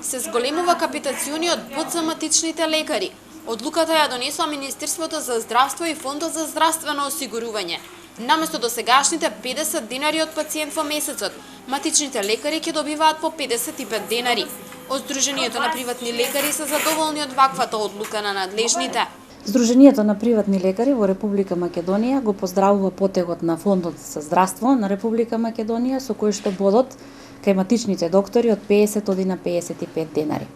Се зголемува капитациониот бод за матичните лекари. Одлуката ја донесува Министерството за здравство и Фондот за здравствено осигурување. Наместо досегашните 50 денари од пациент во месецот, матичните лекари ќе добиваат по 55 денари. Од Сдруженијето на приватни лекари се задоволни од ваквата одлука на надлежните. Сдруженијето на приватни лекари во Република Македонија го поздравува потегот на Фондот за здравство на Република Македонија со кој што бодот кај матичните доктори од 50 оди на 55 денари.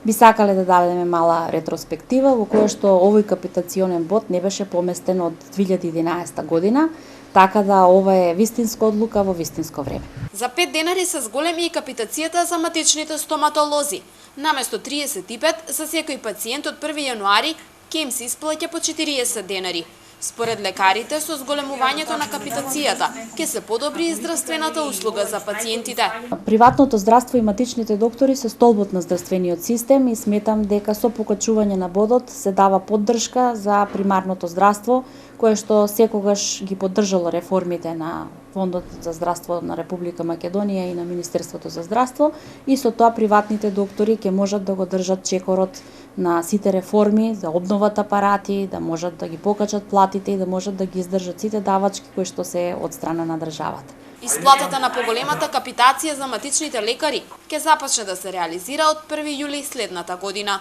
Би сакале да дадеме мала ретроспектива во која што овој капитационен бод не беше поместен од 2011 година, така да ова е вистинска одлука во вистинско време. За 5 денари се зголеми и капитацијата за матичните стоматолози. Наместо 35 за секој пациент од 1 јануари ќе им се исплаќа по 40 денари. Според лекарите, со зголемувањето на капитацијата, ќе се подобри и здравствената услуга за пациентите. Приватното здравство и матичните доктори се столбот на здравствениот систем и сметам дека со покачување на бодот се дава поддршка за примарното здравство, кое што секогаш ги поддржало реформите на Фондот за здравство на Република Македонија и на Министерството за здравство, и со тоа приватните доктори ќе можат да го држат чекорот на сите реформи, за обноват апарати, да можат да ги покачат платите и да можат да ги издржат сите давачки кои што се од страна на државата. Исплатата на поголемата капитација за матичните лекари ќе започне да се реализира од 1 јули следната година.